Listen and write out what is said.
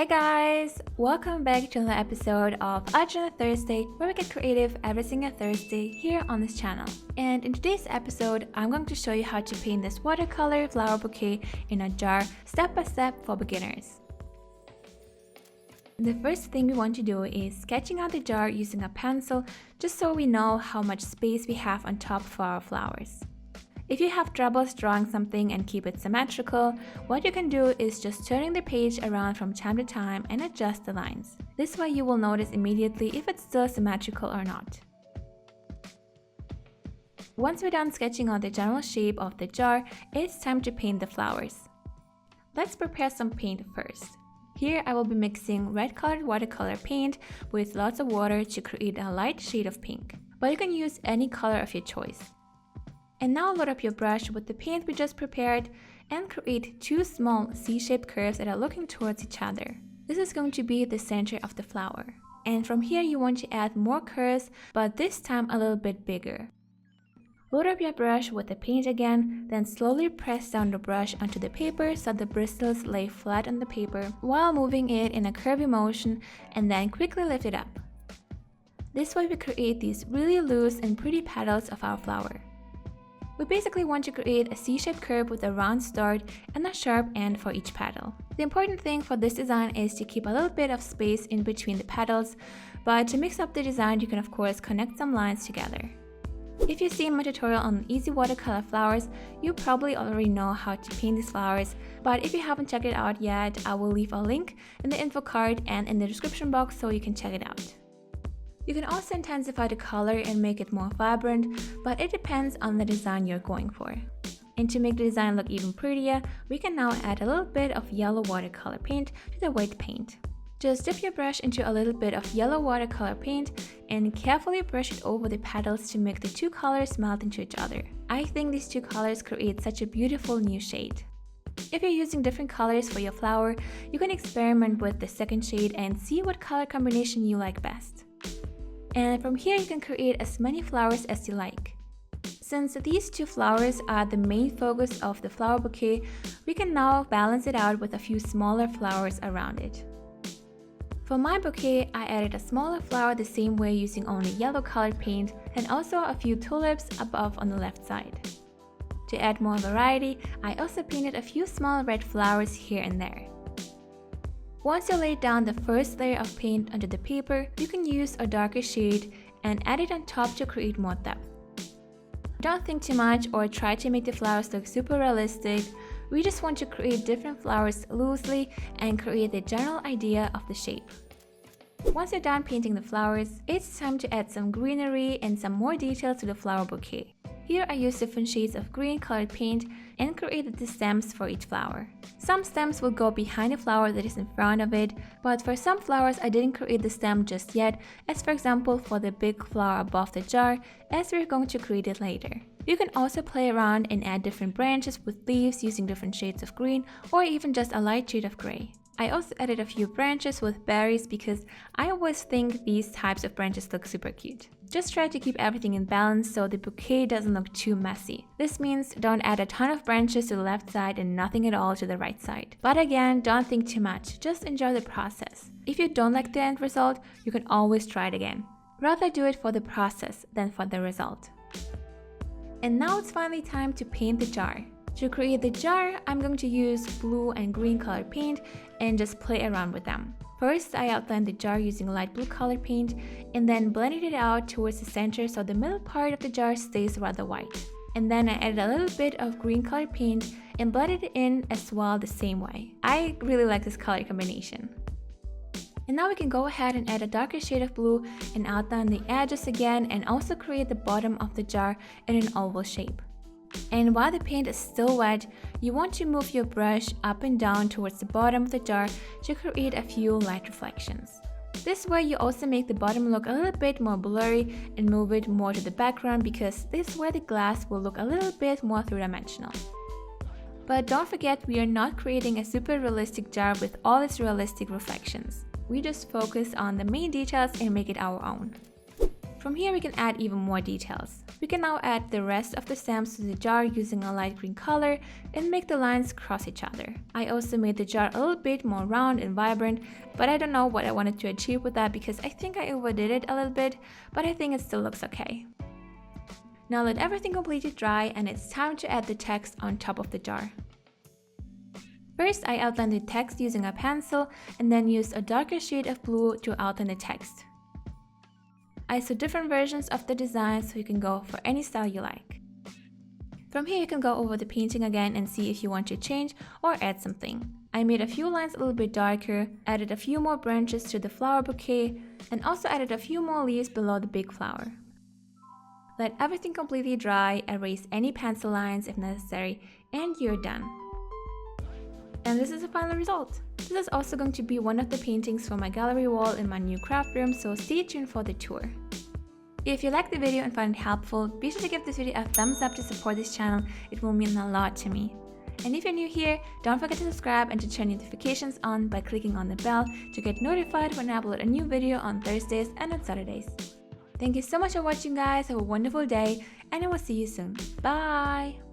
guys! Welcome back to another episode of Art on a Thursday, where we get creative every single Thursday here on this channel. And in today's episode, I'm going to show you how to paint this watercolor flower bouquet in a jar step by step for beginners. The first thing we want to do is sketching out the jar using a pencil, just so we know how much space we have on top for our flowers. If you have troubles drawing something and keep it symmetrical, what you can do is just turning the page around from time to time and adjust the lines. This way you will notice immediately if it's still symmetrical or not. Once we're done sketching out the general shape of the jar, it's time to paint the flowers. Let's prepare some paint first. Here I will be mixing red colored watercolor paint with lots of water to create a light shade of pink, but you can use any color of your choice. And now load up your brush with the paint we just prepared and create two small C-shaped curves that are looking towards each other. This is going to be the center of the flower. And from here you want to add more curves, but this time a little bit bigger. Load up your brush with the paint again, then slowly press down the brush onto the paper so the bristles lay flat on the paper while moving it in a curvy motion, and then quickly lift it up. This way we create these really loose and pretty petals of our flower. We basically want to create a C-shaped curve with a round start and a sharp end for each petal. The important thing for this design is to keep a little bit of space in between the petals, but to mix up the design you can of course connect some lines together. If you've seen my tutorial on easy watercolor flowers, you probably already know how to paint these flowers, but if you haven't checked it out yet, I will leave a link in the info card and in the description box so you can check it out. You can also intensify the color and make it more vibrant, but it depends on the design you're going for. And to make the design look even prettier, we can now add a little bit of yellow watercolor paint to the white paint. Just dip your brush into a little bit of yellow watercolor paint and carefully brush it over the petals to make the two colors melt into each other. I think these two colors create such a beautiful new shade. If you're using different colors for your flower, you can experiment with the second shade and see what color combination you like best. And from here you can create as many flowers as you like. Since these two flowers are the main focus of the flower bouquet, we can now balance it out with a few smaller flowers around it. For my bouquet, I added a smaller flower the same way using only yellow colored paint and also a few tulips above on the left side. To add more variety, I also painted a few small red flowers here and there. Once you lay down the first layer of paint onto the paper, you can use a darker shade and add it on top to create more depth. Don't think too much or try to make the flowers look super realistic. We just want to create different flowers loosely and create the general idea of the shape. Once you're done painting the flowers, it's time to add some greenery and some more details to the flower bouquet. Here I used different shades of green colored paint and created the stems for each flower. Some stems will go behind the flower that is in front of it, but for some flowers I didn't create the stem just yet, as for example for the big flower above the jar, as we're going to create it later. You can also play around and add different branches with leaves using different shades of green or even just a light shade of gray. I also added a few branches with berries because I always think these types of branches look super cute. Just try to keep everything in balance so the bouquet doesn't look too messy. This means don't add a ton of branches to the left side and nothing at all to the right side. But again, don't think too much, just enjoy the process. If you don't like the end result, you can always try it again. Rather do it for the process than for the result. And now it's finally time to paint the jar. To create the jar, I'm going to use blue and green colored paint and just play around with them. First, I outlined the jar using light blue colored paint and then blended it out towards the center so the middle part of the jar stays rather white. And then I added a little bit of green colored paint and blended it in as well the same way. I really like this color combination. And now we can go ahead and add a darker shade of blue and outline the edges again and also create the bottom of the jar in an oval shape. And while the paint is still wet, you want to move your brush up and down towards the bottom of the jar to create a few light reflections. This way you also make the bottom look a little bit more blurry and move it more to the background because this way the glass will look a little bit more three-dimensional. But don't forget, we are not creating a super realistic jar with all its realistic reflections. We just focus on the main details and make it our own. From here we can add even more details. We can now add the rest of the stamps to the jar using a light green color and make the lines cross each other. I also made the jar a little bit more round and vibrant, but I don't know what I wanted to achieve with that because I think I overdid it a little bit, but I think it still looks okay. Now let everything completely dry and it's time to add the text on top of the jar. First, I outlined the text using a pencil and then used a darker shade of blue to outline the text. I saw different versions of the design so you can go for any style you like. From here you can go over the painting again and see if you want to change or add something. I made a few lines a little bit darker, added a few more branches to the flower bouquet, and also added a few more leaves below the big flower. Let everything completely dry, erase any pencil lines if necessary, and you're done. And this is the final result. This is also going to be one of the paintings for my gallery wall in my new craft room, so stay tuned for the tour. If you liked the video and found it helpful, be sure to give this video a thumbs up to support this channel, it will mean a lot to me. And if you're new here, don't forget to subscribe and to turn notifications on by clicking on the bell to get notified when I upload a new video on Thursdays and on Saturdays. Thank you so much for watching guys, have a wonderful day, and I will see you soon. Bye!